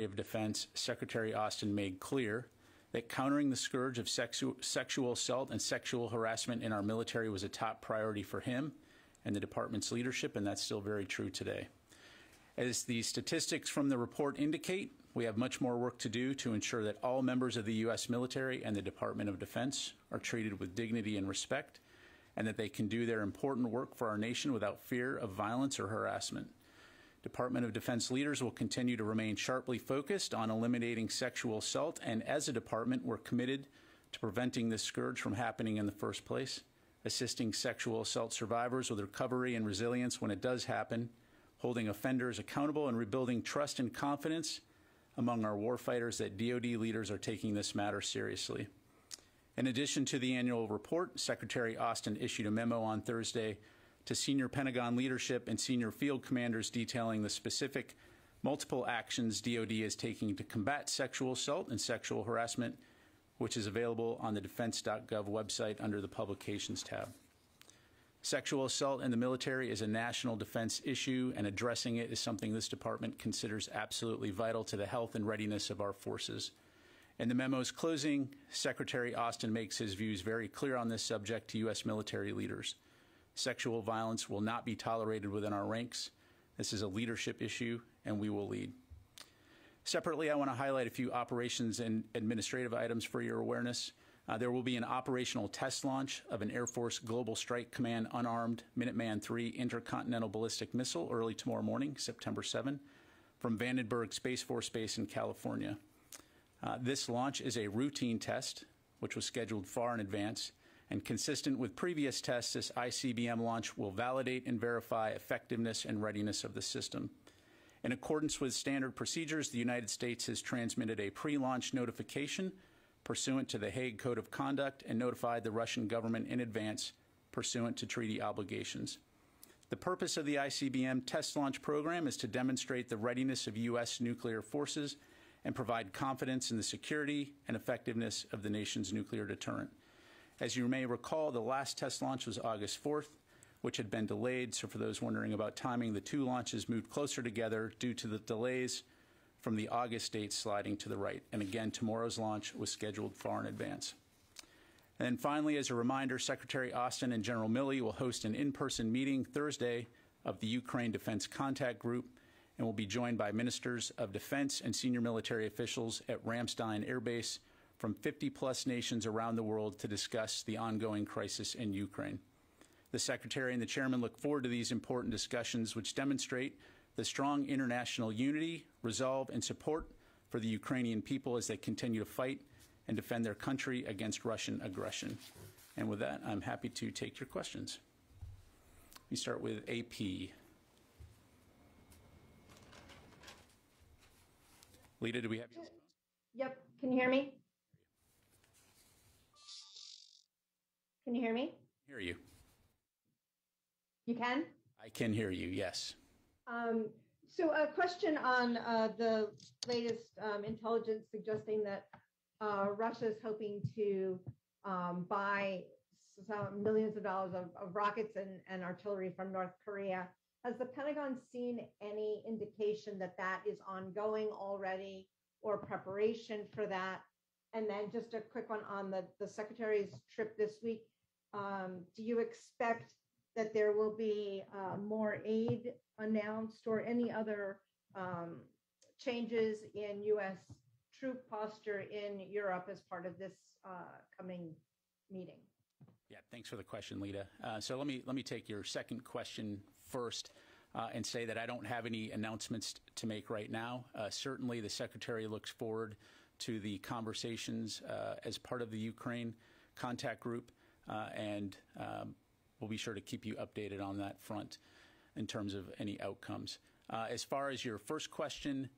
of Defense, Secretary Austin made clear that countering the scourge of sexual assault and sexual harassment in our military was a top priority for him and the department's leadership, and that's still very true today. As the statistics from the report indicate, we have much more work to do to ensure that all members of the U.S. military and the Department of Defense are treated with dignity and respect, and that they can do their important work for our nation without fear of violence or harassment. Department of Defense leaders will continue to remain sharply focused on eliminating sexual assault, and as a department, we're committed to preventing this scourge from happening in the first place, assisting sexual assault survivors with recovery and resilience when it does happen, holding offenders accountable, and rebuilding trust and confidence among our warfighters that DoD leaders are taking this matter seriously. In addition to the annual report, Secretary Austin issued a memo on Thursday to senior Pentagon leadership and senior field commanders detailing the specific multiple actions DoD is taking to combat sexual assault and sexual harassment, which is available on the defense.gov website under the Publications tab. Sexual assault in the military is a national defense issue, and addressing it is something this department considers absolutely vital to the health and readiness of our forces. In the memo's closing, Secretary Austin makes his views very clear on this subject to U.S. military leaders. Sexual violence will not be tolerated within our ranks. This is a leadership issue, and we will lead. Separately, I want to highlight a few operations and administrative items for your awareness. There will be an operational test launch of an Air Force Global Strike Command unarmed Minuteman III intercontinental ballistic missile early tomorrow morning, September 7, from Vandenberg Space Force Base in California. This launch is a routine test, which was scheduled far in advance, and consistent with previous tests, this ICBM launch will validate and verify effectiveness and readiness of the system. In accordance with standard procedures, the United States has transmitted a pre-launch notification pursuant to the Hague Code of Conduct and notified the Russian government in advance pursuant to treaty obligations. The purpose of the ICBM test launch program is to demonstrate the readiness of U.S. nuclear forces and provide confidence in the security and effectiveness of the nation's nuclear deterrent. As you may recall, the last test launch was August 4th, which had been delayed. So for those wondering about timing, the two launches moved closer together due to the delays from the August date sliding to the right. And again, tomorrow's launch was scheduled far in advance. And then finally, as a reminder, Secretary Austin and General Milley will host an in-person meeting Thursday of the Ukraine Defense Contact Group, and will be joined by ministers of defense and senior military officials at Ramstein Air Base from 50-plus nations around the world to discuss the ongoing crisis in Ukraine. The Secretary and the Chairman look forward to these important discussions, which demonstrate the strong international unity, resolve, and support for the Ukrainian people as they continue to fight and defend their country against Russian aggression. And with that, I'm happy to take your questions. We start with AP. Lita, do we have you? Yep. Can you hear me? Can you hear me? Hear you. You can? I can hear you, yes. So a question on the latest intelligence suggesting that Russia is hoping to buy some millions of dollars of rockets and artillery from North Korea. Has the Pentagon seen any indication that that is ongoing already or preparation for that? And then just a quick one on the Secretary's trip this week. Do you expect that there will be more aid announced or any other changes in U.S. troop posture in Europe as part of this coming meeting? Yeah, thanks for the question, Lita. So let me take your second question first and say that I don't have any announcements to make right now. Certainly, the Secretary looks forward to the conversations as part of the Ukraine contact group, and we'll be sure to keep you updated on that front in terms of any outcomes. As far as your first question,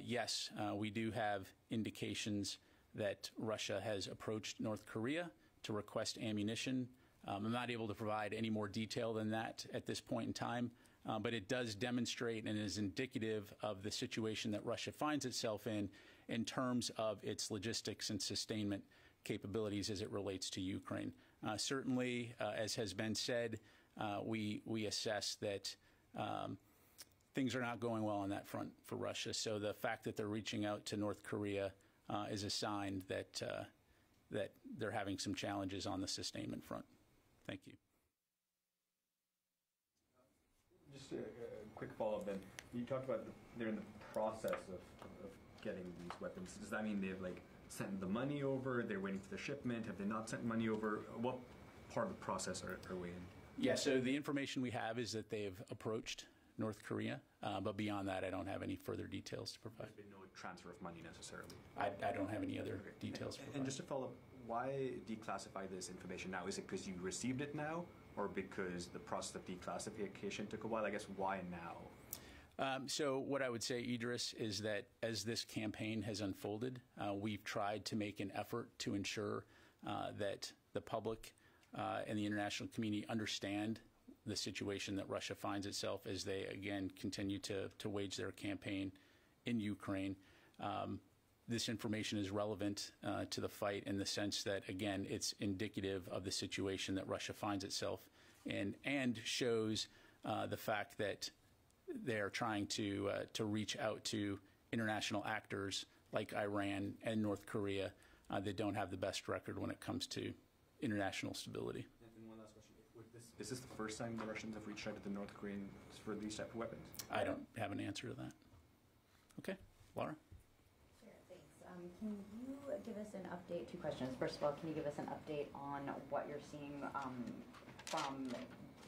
yes, we do have indications that Russia has approached North Korea to request ammunition. I'm not able to provide any more detail than that at this point in time, but it does demonstrate and is indicative of the situation that Russia finds itself in terms of its logistics and sustainment capabilities as it relates to Ukraine. Certainly, as has been said, we assess that things are not going well on that front for Russia. So the fact that they're reaching out to North Korea is a sign that that they're having some challenges on the sustainment front. Thank you. Just a quick follow-up then. You talked about they're in the process of getting these weapons. Does that mean they've like sent the money over? They're waiting for the shipment? Have they not sent money over? What part of the process are we in? Yeah, so the information we have is that they've approached North Korea, but beyond that, I don't have any further details to provide. There's been no transfer of money necessarily. I don't have any other details to provide. And just to follow up, why declassify this information now? Is it because you received it now, or because the process of declassification took a while? I guess why now? So what I would say, Idris, is that as this campaign has unfolded, we've tried to make an effort to ensure that the public and the international community understand the situation that Russia finds itself as they, again, continue to wage their campaign in Ukraine. This information is relevant to the fight in the sense that, again, it's indicative of the situation that Russia finds itself in and shows the fact that they are trying to reach out to international actors like Iran and North Korea that don't have the best record when it comes to international stability. And one last question. Is this the first time the Russians have reached out to the North Koreans for these type of weapons? I don't have an answer to that. Okay. Laura? Sure, thanks. Can you give us an update? Two questions. First of all, can you give us an update on what you're seeing from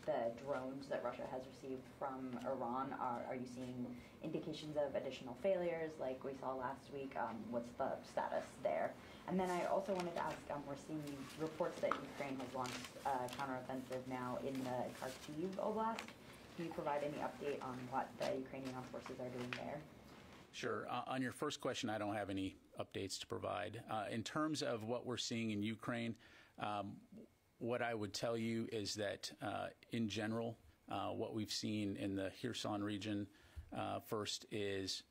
the drones that Russia has received from Iran? Are you seeing indications of additional failures like we saw last week? What's the status there? And then I also wanted to ask, we're seeing reports that Ukraine has launched a counteroffensive now in the Kharkiv Oblast. Can you provide any update on what the Ukrainian armed forces are doing there? Sure. On your first question, I don't have any updates to provide. In terms of what we're seeing in Ukraine, what I would tell you is that, in general, what we've seen in the Kherson region first is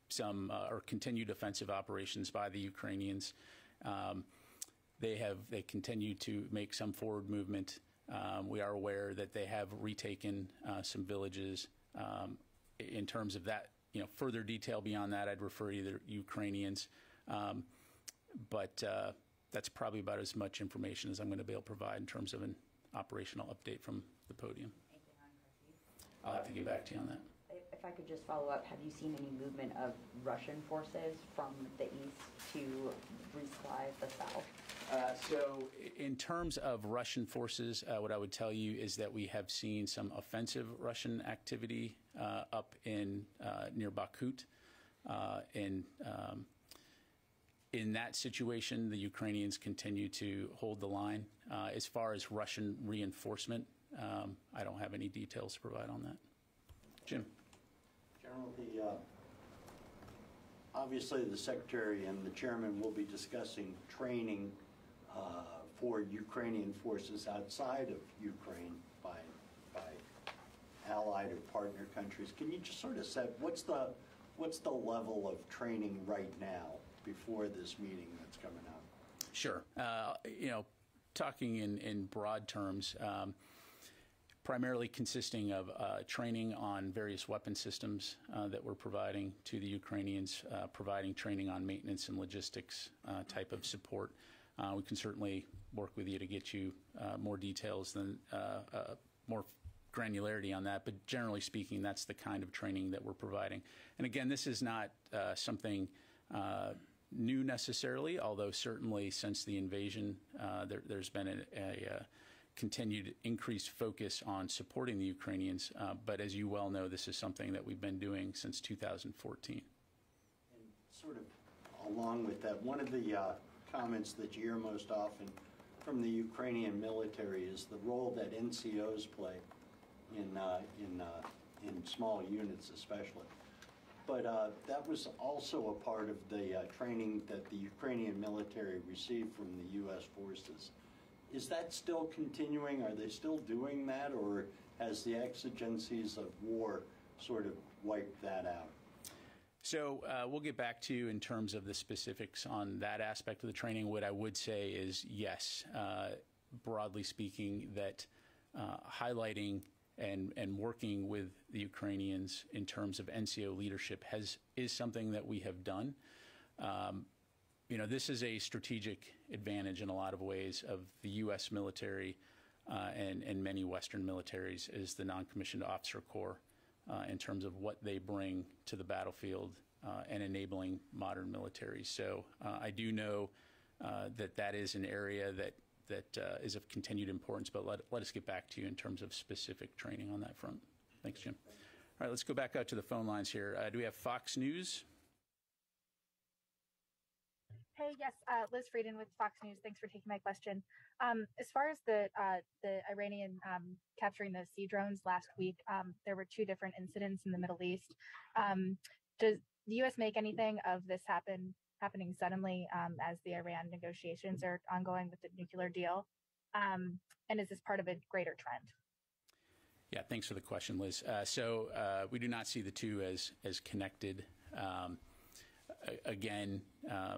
some or continued offensive operations by the Ukrainians. They continue to make some forward movement. We are aware that they have retaken some villages. In terms of that, further detail beyond that, I'd refer you to the Ukrainians. But that's probably about as much information as I'm going to be able to provide in terms of an operational update from the podium. I'll have to get back to you on that. If I could just follow up, have you seen any movement of Russian forces from the east to resupply the south? So in terms of Russian forces, what I would tell you is that we have seen some offensive Russian activity up in near Bakhmut. In that situation, the Ukrainians continue to hold the line. As far as Russian reinforcement, I don't have any details to provide on that. Jim. General, obviously the Secretary and the Chairman will be discussing training for Ukrainian forces outside of Ukraine by allied or partner countries. Can you just sort of say what's the level of training right now before this meeting that's coming up? Sure. Talking in broad terms, primarily consisting of training on various weapon systems that we're providing to the Ukrainians, providing training on maintenance and logistics type of support. We can certainly work with you to get you more details than more granularity on that, but generally speaking, that's the kind of training that we're providing. And again, this is not something new necessarily, although certainly since the invasion, there's been a continued increased focus on supporting the Ukrainians. But as you well know, this is something that we've been doing since 2014. And sort of along with that, one of the comments that you hear most often from the Ukrainian military is the role that NCOs play in small units especially. But that was also a part of the training that the Ukrainian military received from the U.S. forces. Is that still continuing? Are they still doing that, or has the exigencies of war sort of wiped that out? So we'll get back to you in terms of the specifics on that aspect of the training. What I would say is yes, broadly speaking, that highlighting and working with the Ukrainians in terms of NCO leadership is something that we have done. This is a strategic advantage in a lot of ways of the U.S. military and many Western militaries is the non-commissioned officer corps in terms of what they bring to the battlefield and enabling modern militaries. So I do know that is an area that is of continued importance, but let us get back to you in terms of specific training on that front. Thanks, Jim. All right, let's go back out to the phone lines here. Do we have Fox News? Hey, yes, Liz Frieden with Fox News. Thanks for taking my question. As far as the Iranian capturing the sea drones last week, there were 2 different incidents in the Middle East. Does the U.S. make anything of this happening suddenly as the Iran negotiations are ongoing with the nuclear deal? And is this part of a greater trend? Yeah, thanks for the question, Liz. So we do not see the two as connected. Again,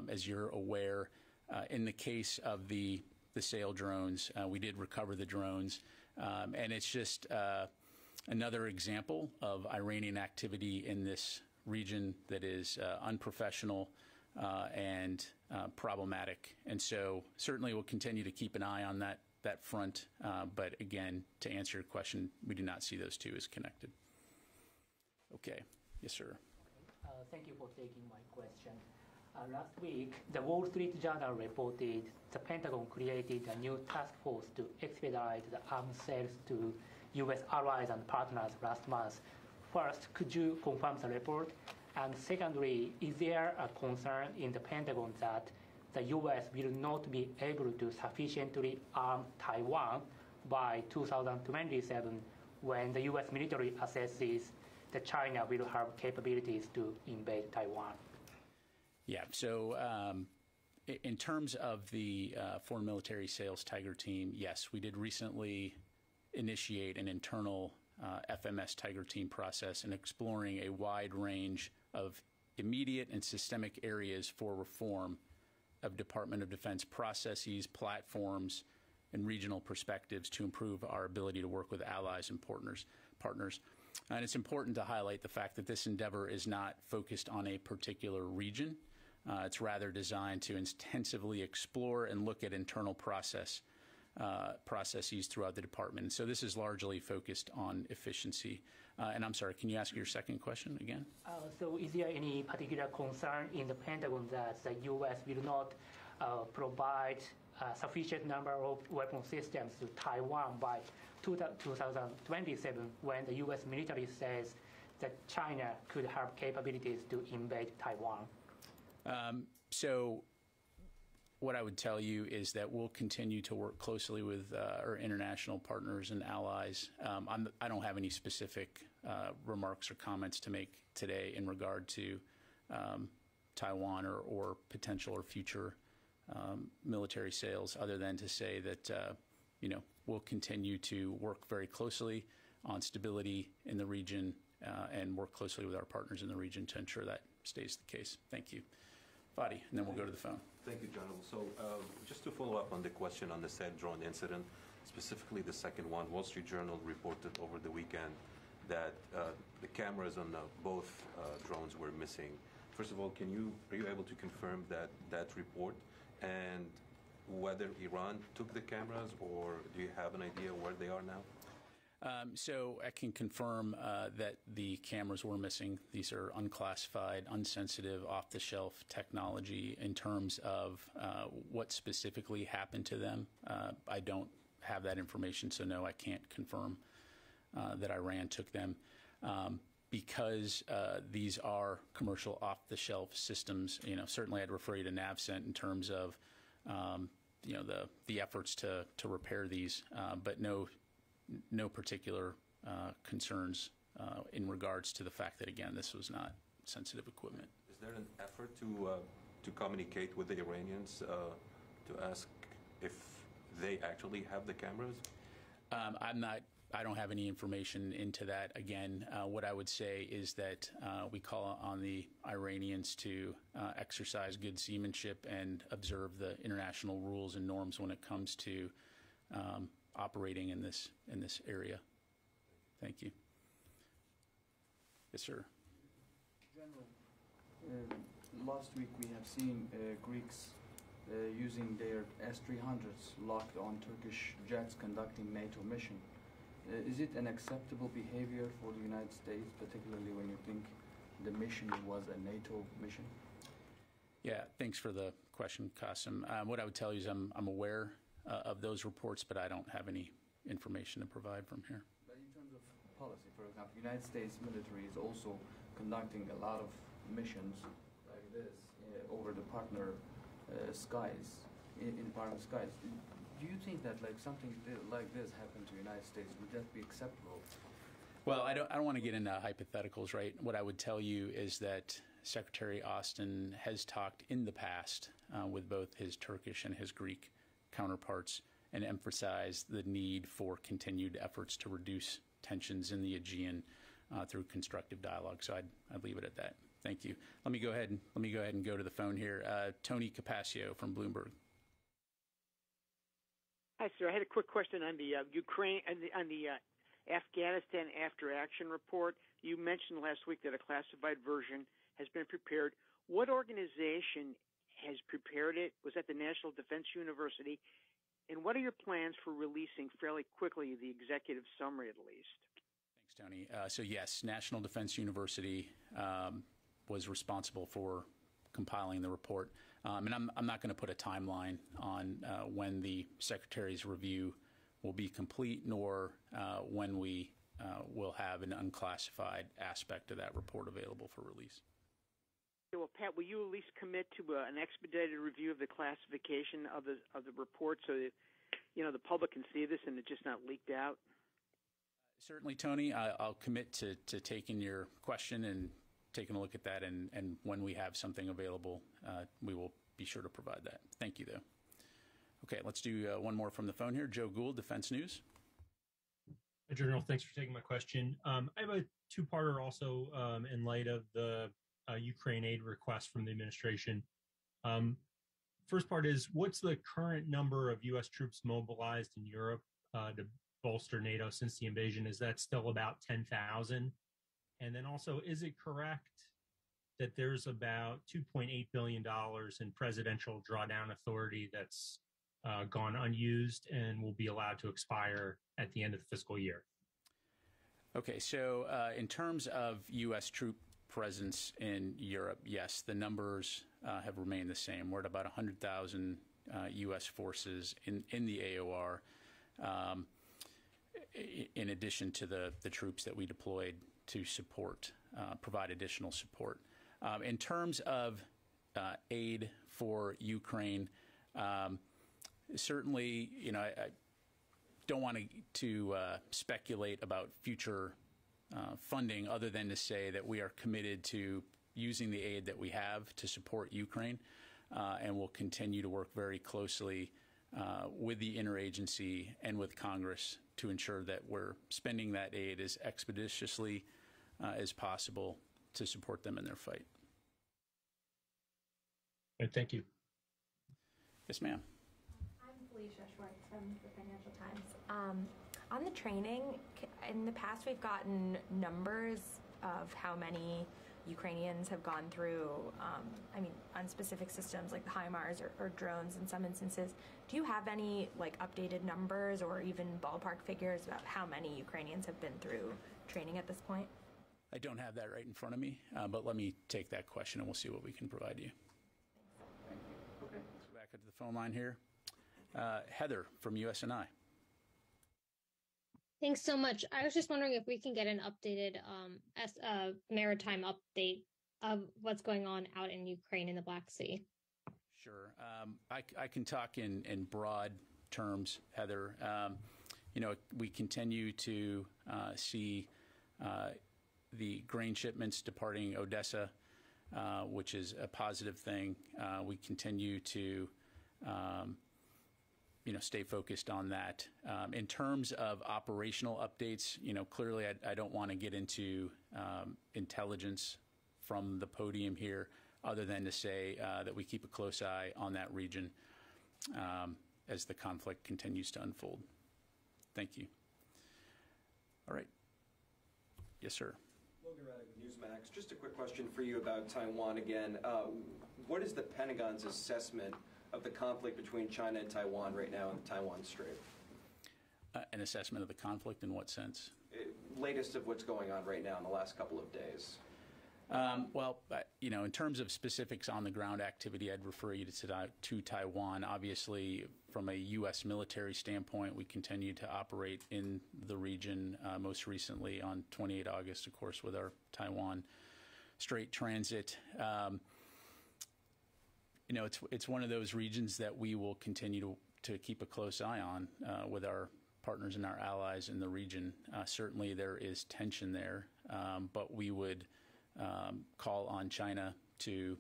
as you're aware, in the case of the sail drones, we did recover the drones, and it's just another example of Iranian activity in this region that is unprofessional and problematic. And so certainly we'll continue to keep an eye on that front. But again, to answer your question, we do not see those two as connected. Okay. Yes, sir. Thank you for taking my question. Last week, the Wall Street Journal reported the Pentagon created a new task force to expedite the arms sales to U.S. allies and partners last month. First, could you confirm the report? And secondly, is there a concern in the Pentagon that the U.S. will not be able to sufficiently arm Taiwan by 2027 when the U.S. military assesses that China will have capabilities to invade Taiwan? Yeah, so in terms of the Foreign Military Sales Tiger Team, yes, we did recently initiate an internal FMS Tiger Team process and exploring a wide range of immediate and systemic areas for reform of Department of Defense processes, platforms, and regional perspectives to improve our ability to work with allies and partners. And it's important to highlight the fact that this endeavor is not focused on a particular region. It's rather designed to intensively explore and look at internal processes throughout the department. So this is largely focused on efficiency. And I'm sorry, can you ask your second question again? So is there any particular concern in the Pentagon that the U.S. will not provide a sufficient number of weapon systems to Taiwan by 2027 when the U.S. military says that China could have capabilities to invade Taiwan? So what I would tell you is that we'll continue to work closely with our international partners and allies. I don't have any specific remarks or comments to make today in regard to Taiwan or potential or future military sales, other than to say that we'll continue to work very closely on stability in the region and work closely with our partners in the region to ensure that stays the case. Thank you. Fadi, and then we'll go to the phone. Thank you, General. So just to follow up on the question on the said drone incident, specifically the second one, Wall Street Journal reported over the weekend that the cameras on both drones were missing. First of all, are you able to confirm that report, and whether Iran took the cameras, or do you have an idea where they are now? So I can confirm that the cameras were missing. These are unclassified, unsensitive, off-the-shelf technology. In terms of what specifically happened to them, I don't have that information, so no, I can't confirm that Iran took them. Because these are commercial off-the-shelf systems, certainly I'd refer you to NavCent in terms of the efforts to repair these, but no particular concerns in regards to the fact that, again, this was not sensitive equipment. Is there an effort to communicate with the Iranians to ask if they actually have the cameras? I don't have any information into that. Again, what I would say is that we call on the Iranians to exercise good seamanship and observe the international rules and norms when it comes to operating in this area. Thank you. Yes, sir. General, last week we have seen Greeks using their S-300s locked on Turkish jets conducting NATO mission. Is it an acceptable behavior for the United States, particularly when you think the mission was a NATO mission? Yeah, thanks for the question, Qasim. What I would tell you is I'm aware of those reports, but I don't have any information to provide from here. But in terms of policy, for example, the United States military is also conducting a lot of missions like this over the partner skies, in partner skies. Do you think that like something like this happened to the United States, would that be acceptable? Well, I don't want to get into hypotheticals, right? What I would tell you is that Secretary Austin has talked in the past with both his Turkish and his Greek counterparts and emphasized the need for continued efforts to reduce tensions in the Aegean through constructive dialogue. So I'd leave it at that. Thank you. Let me go ahead and go to the phone here. Tony Capaccio from Bloomberg. Hi, sir. I had a quick question on the Ukraine and the Afghanistan after action report. You mentioned last week that a classified version has been prepared. What organization has prepared it? Was that the National Defense University? And what are your plans for releasing fairly quickly the executive summary, at least? Thanks, Tony. So yes, National Defense University was responsible for compiling the report. And I'm not going to put a timeline on when the Secretary's review will be complete, nor when we will have an unclassified aspect of that report available for release. Well, Pat, will you at least commit to an expedited review of the classification of the report so that the public can see this and it's just not leaked out? Certainly, Tony. I'll commit to taking your question and taking a look at that, and when we have something available, we will be sure to provide that. Thank you, though. Okay, let's do one more from the phone here. Joe Gould, Defense News. Hi, General. Thanks for taking my question. I have a two-parter also in light of the Ukraine aid request from the administration. First part is, what's the current number of U.S. troops mobilized in Europe to bolster NATO since the invasion? Is that still about 10,000? And then also, is it correct that there's about $2.8 billion in presidential drawdown authority that's gone unused and will be allowed to expire at the end of the fiscal year? Okay, so in terms of U.S. troop presence in Europe, yes, the numbers have remained the same. We're at about 100,000 U.S. forces in the AOR, in addition to the troops that we deployed to support, provide additional support. In terms of aid for Ukraine, certainly, I don't want to speculate about future funding other than to say that we are committed to using the aid that we have to support Ukraine, and we'll continue to work very closely with the interagency and with Congress to ensure that we're spending that aid as expeditiously as possible to support them in their fight. Thank you. Yes, ma'am. I'm Felicia Schwartz from the Financial Times. On the training, in the past we've gotten numbers of how many Ukrainians have gone through, on specific systems like the HIMARS or drones in some instances. Do you have any updated numbers or even ballpark figures about how many Ukrainians have been through training at this point? I don't have that right in front of me, but let me take that question and we'll see what we can provide you. Thank you. Okay. Let's go back to the phone line here. Heather from USNI. Thanks so much. I was just wondering if we can get an updated maritime update of what's going on out in Ukraine in the Black Sea. Sure. I can talk in broad terms, Heather. We continue to see the grain shipments departing Odessa, which is a positive thing. We continue to stay focused on that. In terms of operational updates, clearly I don't want to get into intelligence from the podium here, other than to say that we keep a close eye on that region as the conflict continues to unfold. Thank you. All right. Yes, sir. Logan Ryder with Newsmax. Just a quick question for you about Taiwan again. What is the Pentagon's assessment of the conflict between China and Taiwan right now in the Taiwan Strait? An assessment of the conflict in what sense? Latest of what's going on right now in the last couple of days. Well, in terms of specifics on the ground activity, I'd refer you to Taiwan. Obviously, from a U.S. military standpoint, we continue to operate in the region, most recently on 28 August, of course, with our Taiwan Strait transit. It's one of those regions that we will continue to keep a close eye on with our partners and our allies in the region. Certainly there is tension there, but we would call on China to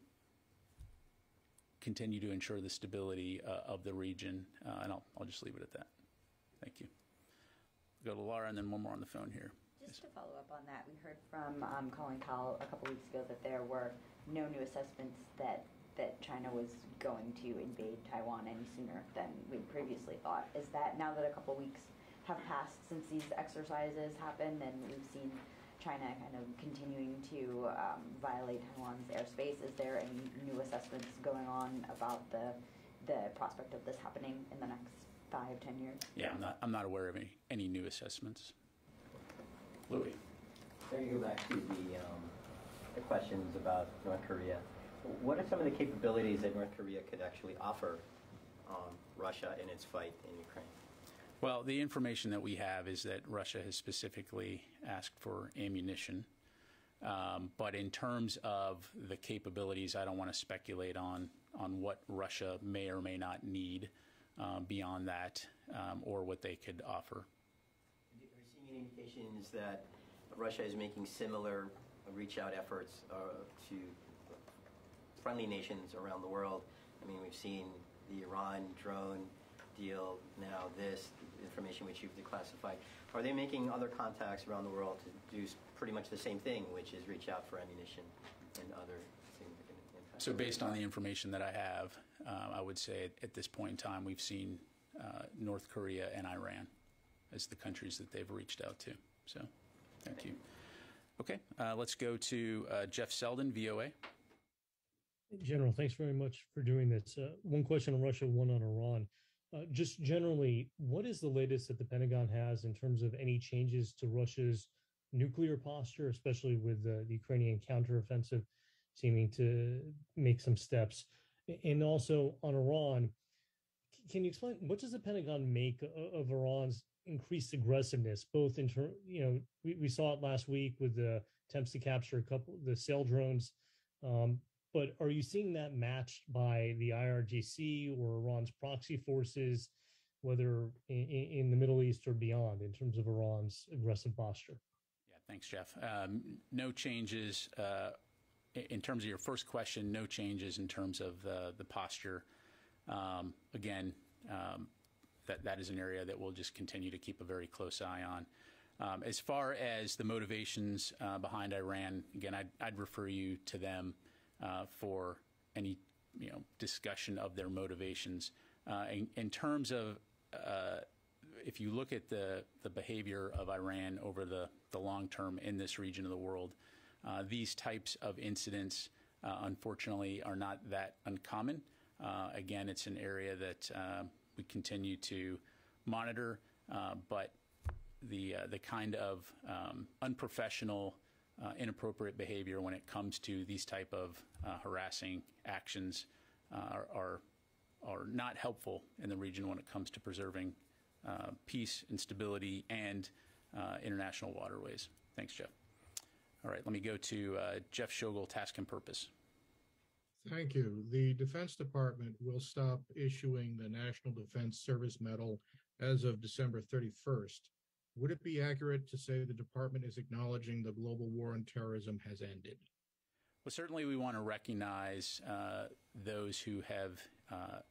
continue to ensure the stability of the region, and I'll just leave it at that. Thank you. We'll go to Laura and then one more on the phone here. Just to follow up on that, we heard from Colin Powell a couple weeks ago that there were no new assessments that China was going to invade Taiwan any sooner than we previously thought. Is that, now that a couple weeks have passed since these exercises happened and we've seen China kind of continuing to violate Taiwan's airspace, is there any new assessments going on about the prospect of this happening in the next 5-10 years? Yeah, I'm not aware of any new assessments. Louis. There you go back to the questions about North Korea. What are some of the capabilities that North Korea could actually offer Russia in its fight in Ukraine? Well, the information that we have is that Russia has specifically asked for ammunition. But in terms of the capabilities, I don't want to speculate on what Russia may or may not need beyond that, or what they could offer. Are you seeing any indications that Russia is making similar reach-out efforts to friendly nations around the world? I mean, we've seen the Iran drone deal, now this information which you've declassified. Are they making other contacts around the world to do pretty much the same thing, which is reach out for ammunition and other significant impacts? So based on the information that I have, I would say at this point in time we've seen North Korea and Iran as the countries that they've reached out to. So thank you. Okay, let's go to Jeff Selden, VOA. General, thanks very much for doing this. One question on Russia, one on Iran. Just generally, what is the latest that the Pentagon has in terms of any changes to Russia's nuclear posture, especially with the Ukrainian counteroffensive seeming to make some steps? And also on Iran, can you explain, what does the Pentagon make of Iran's increased aggressiveness, both in terms, we saw it last week with the attempts to capture a couple of the sail drones, but are you seeing that matched by the IRGC or Iran's proxy forces, whether in the Middle East or beyond, in terms of Iran's aggressive posture? Yeah, thanks, Jeff. No changes. In terms of your first question, no changes in terms of the posture. Again, that is an area that we'll just continue to keep a very close eye on. As far as the motivations behind Iran, again, I'd refer you to them for any discussion of their motivations. In terms of if you look at the behavior of Iran over the long term in this region of the world, these types of incidents unfortunately are not that uncommon. Again, it's an area that we continue to monitor, but the kind of unprofessional, inappropriate behavior when it comes to these type of harassing actions are not helpful in the region when it comes to preserving peace and stability and international waterways. Thanks, Jeff. All right, let me go to Jeff Shogel, Task and Purpose. Thank you. The Defense Department will stop issuing the National Defense Service Medal as of December 31st. Would it be accurate to say the department is acknowledging the global war on terrorism has ended? Well, certainly we want to recognize those who have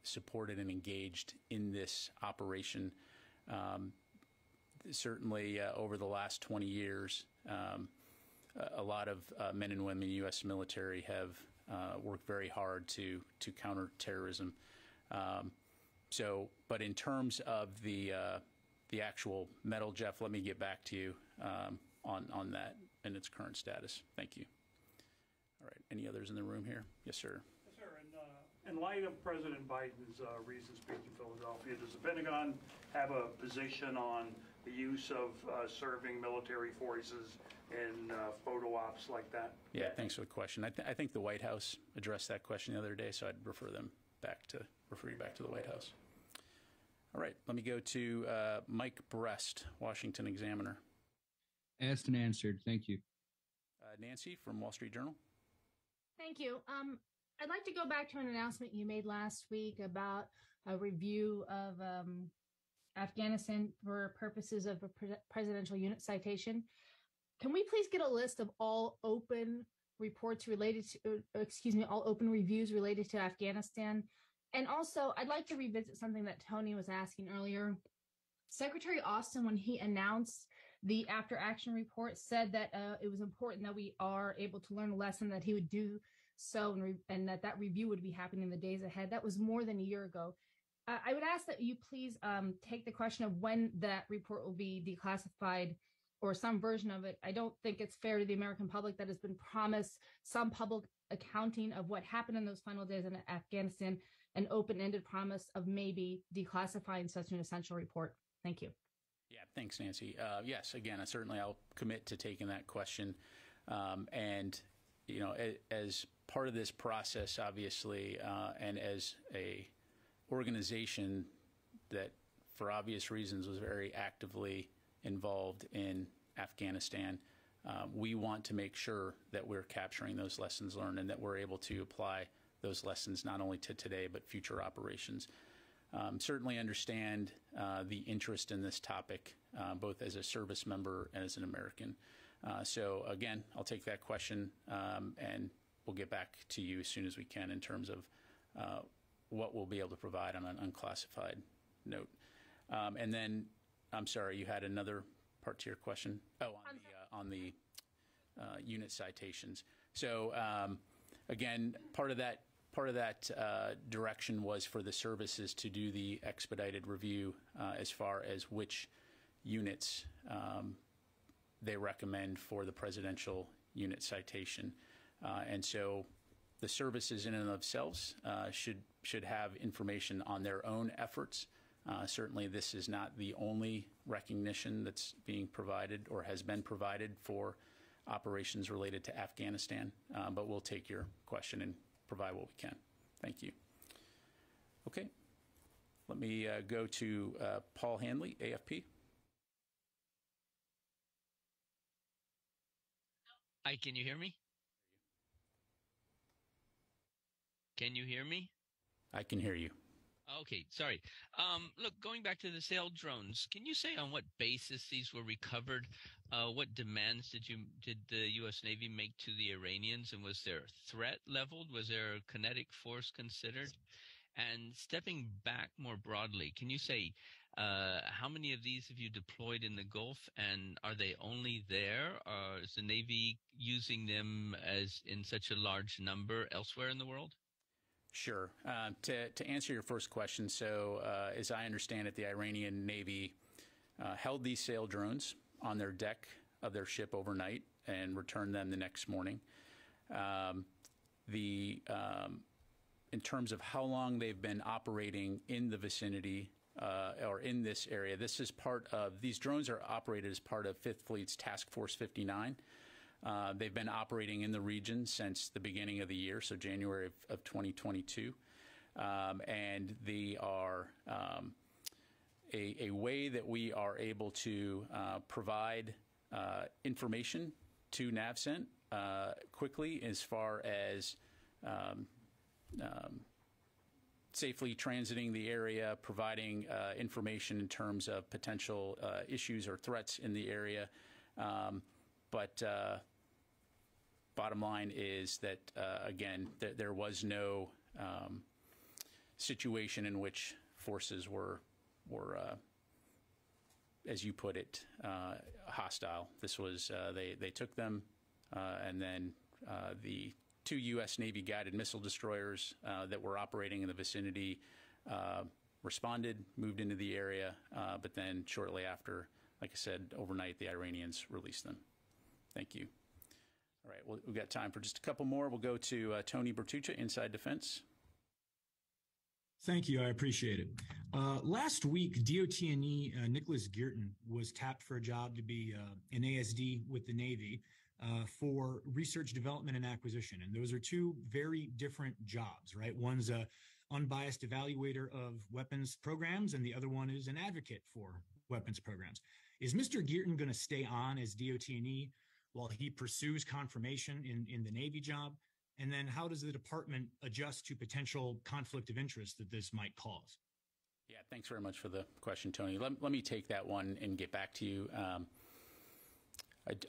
supported and engaged in this operation. Certainly over the last 20 years, a lot of men and women in the U.S. military have worked very hard to counter terrorism. But in terms of the actual medal, Jeff, let me get back to you on that. in its current status. Thank you. All right. Any others in the room here? Yes, sir. Yes, sir. In light of President Biden's recent speech in Philadelphia, does the Pentagon have a position on the use of serving military forces in photo ops like that? Yeah, thanks for the question. I think the White House addressed that question the other day, so I'd refer you back to the White House. All right, let me go to Mike Brest, Washington Examiner. Asked and answered. Thank you. Nancy from Wall Street Journal. Thank you. I'd like to go back to an announcement you made last week about a review of Afghanistan for purposes of a presidential unit citation. Can we please get a list of all open reports related to, all open reviews related to Afghanistan? And also, I'd like to revisit something that Tony was asking earlier. Secretary Austin, when he announced the after action report, said that it was important that we are able to learn a lesson, that he would do so, and that review would be happening in the days ahead. That was more than a year ago. I would ask that you please take the question of when that report will be declassified, or some version of it. I don't think it's fair to the American public that has been promised some public accounting of what happened in those final days in Afghanistan, an open-ended promise of maybe declassifying such an essential report. Thank you. Yeah, thanks, Nancy. Yes, again, I'll commit to taking that question. And, as part of this process, obviously, and as a organization that, for obvious reasons, was very actively involved in Afghanistan, we want to make sure that we're capturing those lessons learned and that we're able to apply those lessons not only to today but future operations. Certainly understand the interest in this topic, both as a service member and as an American. So again, I'll take that question and we'll get back to you as soon as we can in terms of what we'll be able to provide on an unclassified note. And then, I'm sorry, you had another part to your question? Oh, on the unit citations. So again, part of that direction was for the services to do the expedited review as far as which units they recommend for the presidential unit citation. And so the services in and of themselves should have information on their own efforts. Certainly this is not the only recognition that's being provided or has been provided for operations related to Afghanistan, but we'll take your question and provide what we can. Thank you. Okay, let me go to Paul Hanley, AFP. Hi, can you hear me? Can you hear me? I can hear you. Okay, sorry. Look, going back to the sailed drones, can you say on what basis these were recovered? What demands did the U.S. Navy make to the Iranians, and was there a threat leveled? Was there a kinetic force considered? And stepping back more broadly, can you say how many of these have you deployed in the Gulf, and are they only there, or is the Navy using them as in such a large number elsewhere in the world? Sure. To answer your first question, so as I understand it, the Iranian Navy held these sail drones on their deck of their ship overnight and returned them the next morning. In terms of how long they've been operating in the vicinity or in this area, these drones are operated as part of Fifth Fleet's Task Force 59. They've been operating in the region since the beginning of the year, so January of 2022. And they are a way that we are able to provide information to NAVCENT quickly as far as safely transiting the area, providing information in terms of potential issues or threats in the area. But bottom line is that, again, there was no situation in which forces were as you put it, hostile. This was, they took them, and then the two U.S. Navy guided missile destroyers that were operating in the vicinity responded, moved into the area, but then shortly after, like I said, overnight, the Iranians released them. Thank you. All right, well, we've got time for just a couple more. We'll go to Tony Bertuccia, Inside Defense. Thank you. I appreciate it. Last week, DOT&E Nicholas Geerton was tapped for a job to be an ASD with the Navy for research, development, and acquisition. And those are two very different jobs, right? One's a unbiased evaluator of weapons programs, and the other one is an advocate for weapons programs. Is Mr. Geerton going to stay on as DOT&E while he pursues confirmation in the Navy job? And then how does the department adjust to potential conflict of interest that this might cause? Yeah, thanks very much for the question, Tony. Let me take that one and get back to you.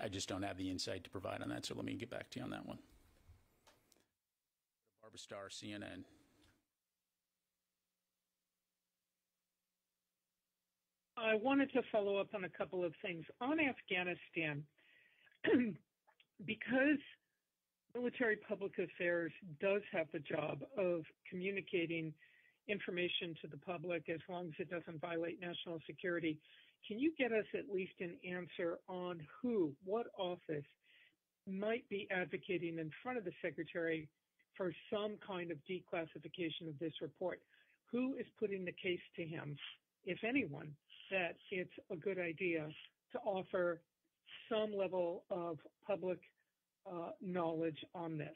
I just don't have the insight to provide on that, so let me get back to you on that one. Barbara Starr, CNN. I wanted to follow up on a couple of things. On Afghanistan, because military public affairs does have the job of communicating information to the public as long as it doesn't violate national security, can you get us at least an answer on what office might be advocating in front of the Secretary for some kind of declassification of this report? Who is putting the case to him, if anyone, that it's a good idea to offer some level of public knowledge on this?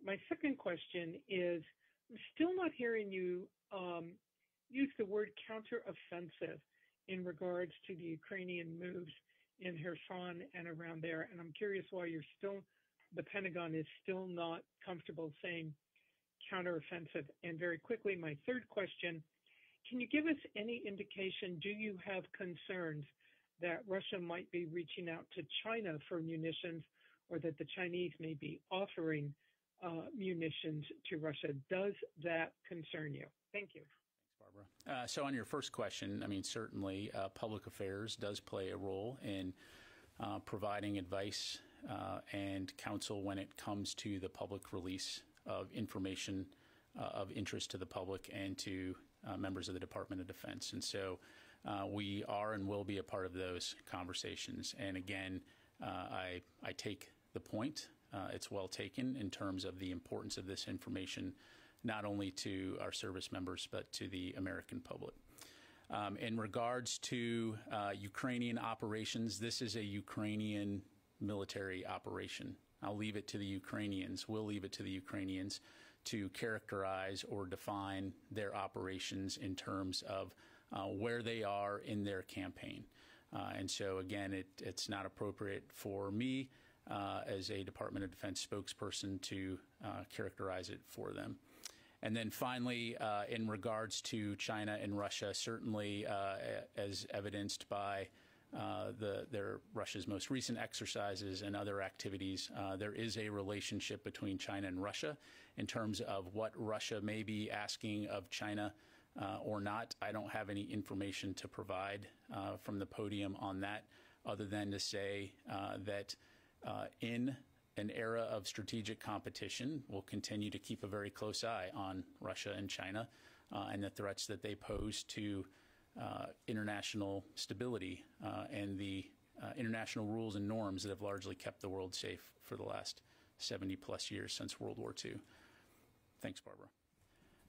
My second question is, I'm still not hearing you use the word counteroffensive in regards to the Ukrainian moves in Kherson and around there, and I'm curious why the Pentagon is still not comfortable saying counteroffensive. And very quickly, my third question, can you give us any indication, do you have concerns that Russia might be reaching out to China for munitions, or that the Chinese may be offering munitions to Russia? Does that concern you? Thank you. Thanks, Barbara. So on your first question, I mean, certainly public affairs does play a role in providing advice and counsel when it comes to the public release of information of interest to the public and to members of the Department of Defense. And so we are and will be a part of those conversations. And again, I take the point. It's well taken in terms of the importance of this information, not only to our service members, but to the American public. In regards to Ukrainian operations, this is a Ukrainian military operation. I'll leave it to the Ukrainians. We'll leave it to the Ukrainians to characterize or define their operations in terms of where they are in their campaign. And so, again, it's not appropriate for me as a Department of Defense spokesperson to characterize it for them. And then finally, in regards to China and Russia, certainly as evidenced by Russia's most recent exercises and other activities, there is a relationship between China and Russia in terms of what Russia may be asking of China or not. I don't have any information to provide from the podium on that, other than to say that in an era of strategic competition, we'll continue to keep a very close eye on Russia and China and the threats that they pose to international stability and the international rules and norms that have largely kept the world safe for the last 70-plus years since World War II. Thanks, Barbara.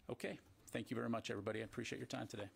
Okay. Thank you very much, everybody. I appreciate your time today.